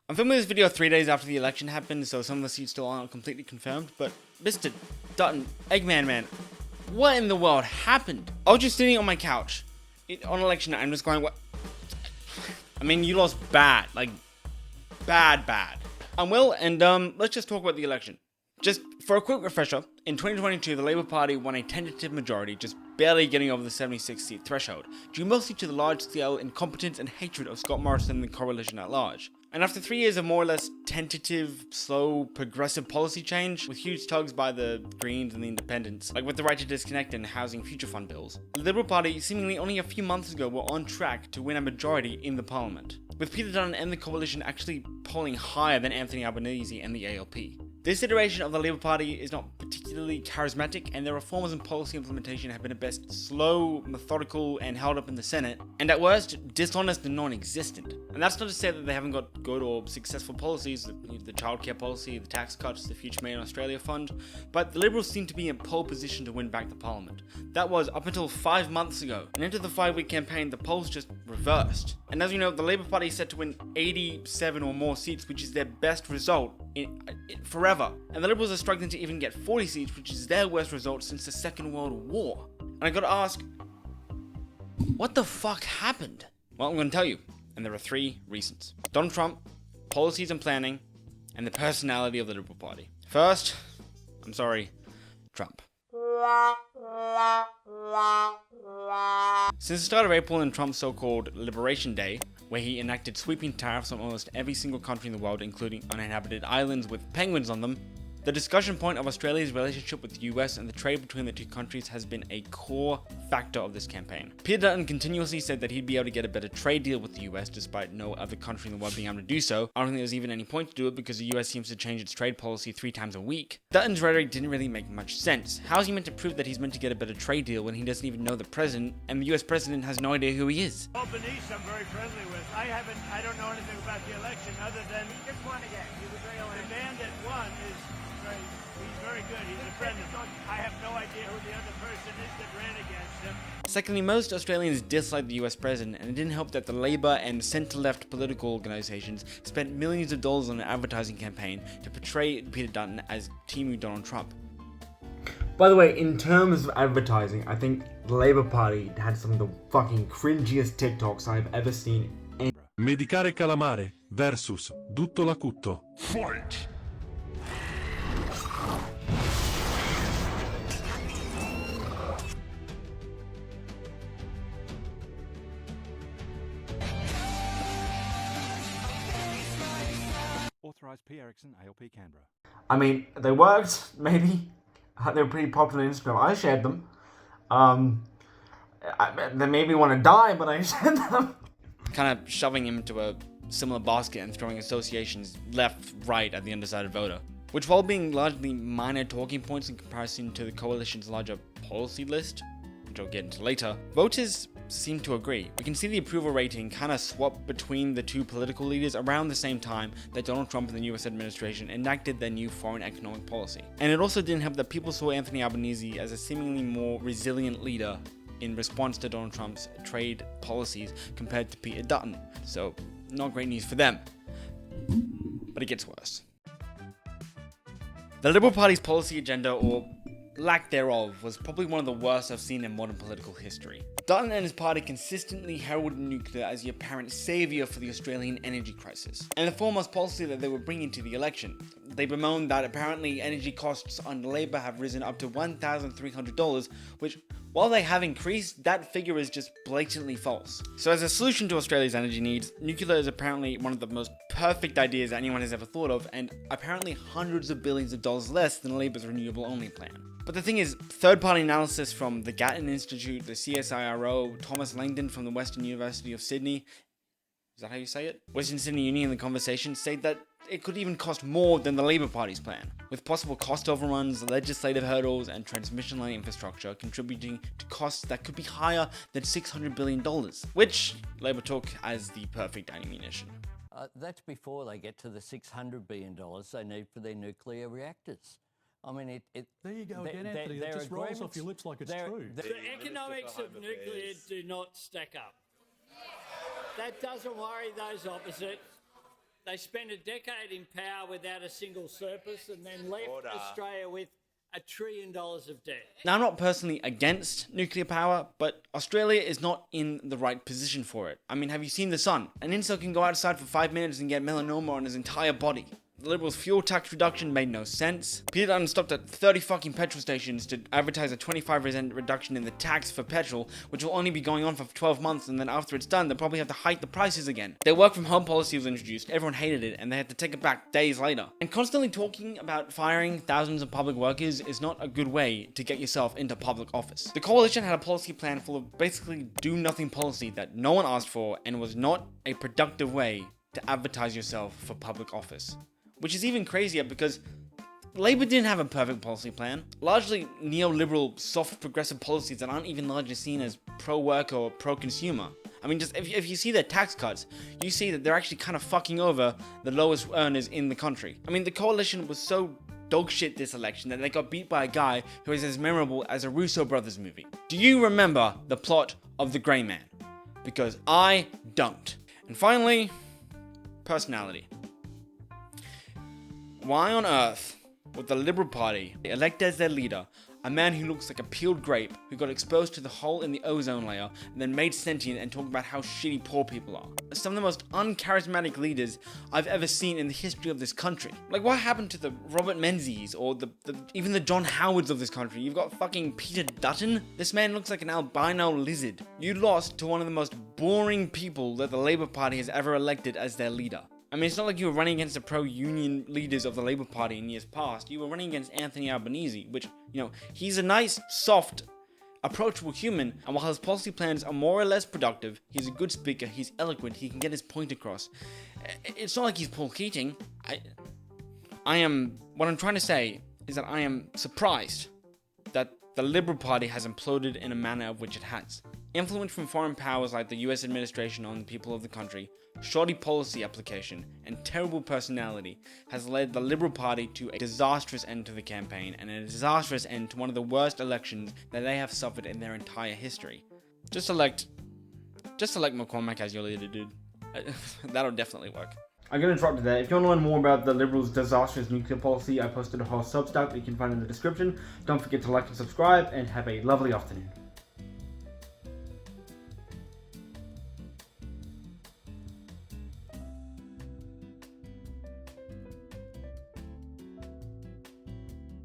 I'm filming this video 3 days after the election happened, so some of the seats still aren't completely confirmed, but Mr. Dutton, Eggman Man, what in the world happened? I was just sitting on my couch on election night, I'm just going, what? I mean, you lost bad, like, bad. I'm Will, and let's just talk about the election. Just for a quick refresher, in 2022, the Labour Party won a tentative majority, just barely getting over the 76-seat threshold, due mostly to the large-scale incompetence and hatred of Scott Morrison and the coalition at large. And after 3 years of more or less tentative, slow, progressive policy change, with huge tugs by the Greens and the Independents, like with the right to disconnect and housing future fund bills, the Liberal Party seemingly only a few months ago were on track to win a majority in the Parliament, with Peter Dutton and the coalition actually polling higher than Anthony Albanese and the ALP. This iteration of the Labour Party is not particularly charismatic, and their reforms and policy implementation have been at best slow, methodical, and held up in the Senate, and at worst, dishonest and non-existent. And that's not to say that they haven't got good or successful policies, the childcare policy, the tax cuts, the Future Made in Australia fund, but the Liberals seem to be in pole position to win back the Parliament. That was up until 5 months ago, and into the 5-week campaign, the polls just reversed. And as you know, the Labour Party is set to win 87 or more seats, which is their best result forever. And the Liberals are struggling to even get 40 seats, which is their worst result since the Second World War. And I gotta ask, what the fuck happened? Well, I'm gonna tell you, and there are 3 reasons. Donald Trump, policies and planning, and the personality of the Liberal Party. First, I'm sorry, Trump. Since the start of April and Trump's so-called Liberation Day, where he enacted sweeping tariffs on almost every single country in the world, including uninhabited islands with penguins on them, the discussion point of Australia's relationship with the US and the trade between the two countries has been a core factor of this campaign. Peter Dutton continuously said that he'd be able to get a better trade deal with the US despite no other country in the world being able to do so. I don't think there's even any point to do it because the US seems to change its trade policy 3 times a week. Dutton's rhetoric didn't really make much sense. How is he meant to prove that he's meant to get a better trade deal when he doesn't even know the president and the US president has no idea who he is? Albanese I'm very friendly with. I don't know anything about the election other than he just won again. He was the man that won is he's very good. He's a friend of mine. I have no idea who the other person is that ran against him. Secondly, most Australians dislike the US president, and it didn't help that the Labour and centre-left political organisations spent millions of dollars on an advertising campaign to portray Peter Dutton as Team Donald Trump. By the way, in terms of advertising, I think the Labour Party had some of the fucking cringiest TikToks I've ever seen. Medicare calamare versus Dutto Lacutto. Fight! Authorised P. Erickson, ALP Canberra. I mean, they worked, maybe. They were pretty popular on Instagram. I shared them. They made me want to die, but I shared them. Kind of shoving him into a similar basket and throwing associations left, right at the undecided voter. Which, while being largely minor talking points in comparison to the coalition's larger policy list, which I'll get into later, voters seem to agree. We can see the approval rating kind of swap between the two political leaders around the same time that Donald Trump and the US administration enacted their new foreign economic policy. And it also didn't help that people saw Anthony Albanese as a seemingly more resilient leader in response to Donald Trump's trade policies compared to Peter Dutton. So, not great news for them. But it gets worse. The Liberal Party's policy agenda, or lack thereof, was probably one of the worst I've seen in modern political history. Dutton and his party consistently heralded nuclear as the apparent saviour for the Australian energy crisis, and the foremost policy that they were bringing to the election. They bemoaned that apparently energy costs under Labour have risen up to $1,300, which, while they have increased, that figure is just blatantly false. So as a solution to Australia's energy needs, nuclear is apparently one of the most perfect ideas anyone has ever thought of, and apparently hundreds of billions of dollars less than Labour's renewable-only plan. But the thing is, third-party analysis from the Gatton Institute, the CSIRO, Thomas Langdon from the Western University of Sydney, is that how you say it? Western Sydney Uni in the conversation say that it could even cost more than the Labour Party's plan, with possible cost overruns, legislative hurdles, and transmission line infrastructure contributing to costs that could be higher than $600 billion, which Labour took as the perfect ammunition. That's before they get to the $600 billion they need for their nuclear reactors. I mean, There you go again, Anthony. That just rolls off your lips like it's true. The economics of nuclear do not stack up. That doesn't worry those opposite. They spent a decade in power without a single surplus and then left Australia with $1 trillion of debt. Now, I'm not personally against nuclear power, but Australia is not in the right position for it. I mean, have you seen the sun? An incel can go outside for 5 minutes and get melanoma on his entire body. The Liberals' fuel tax reduction made no sense. Peter Dutton stopped at 30 fucking petrol stations to advertise a 25% reduction in the tax for petrol, which will only be going on for 12 months, and then after it's done, they'll probably have to hike the prices again. Their work from home policy was introduced, everyone hated it, and they had to take it back days later. And constantly talking about firing thousands of public workers is not a good way to get yourself into public office. The coalition had a policy plan full of basically do-nothing policy that no one asked for, and was not a productive way to advertise yourself for public office. Which is even crazier because Labour didn't have a perfect policy plan. Largely neoliberal, soft progressive policies that aren't even largely seen as pro-worker or pro-consumer. I mean, just if you see their tax cuts, you see that they're actually kind of fucking over the lowest earners in the country. I mean, the coalition was so dogshit this election that they got beat by a guy who is as memorable as a Russo brothers movie. Do you remember the plot of The Grey Man? Because I don't. And finally, personality. Why on earth would the Liberal Party elect as their leader a man who looks like a peeled grape who got exposed to the hole in the ozone layer and then made sentient and talk about how shitty poor people are? Some of the most uncharismatic leaders I've ever seen in the history of this country. Like, what happened to the Robert Menzies or even the John Howards of this country? You've got fucking Peter Dutton? This man looks like an albino lizard. You lost to one of the most boring people that the Labour Party has ever elected as their leader. I mean, it's not like you were running against the pro-union leaders of the Labour Party in years past. You were running against Anthony Albanese, which, you know, he's a nice, soft, approachable human, and while his policy plans are more or less productive, he's a good speaker, he's eloquent, he can get his point across. It's not like he's Paul Keating. What I'm trying to say is that I am surprised that the Liberal Party has imploded in a manner of which it has. Influence from foreign powers like the US administration on the people of the country, shoddy policy application, and terrible personality has led the Liberal Party to a disastrous end to the campaign and a disastrous end to one of the worst elections that they have suffered in their entire history. Just elect McCormack as your leader, dude. That'll definitely work. I'm going to interrupt you there. If you want to learn more about the Liberals' disastrous nuclear policy, I posted a whole Substack that you can find in the description. Don't forget to like and subscribe, and have a lovely afternoon.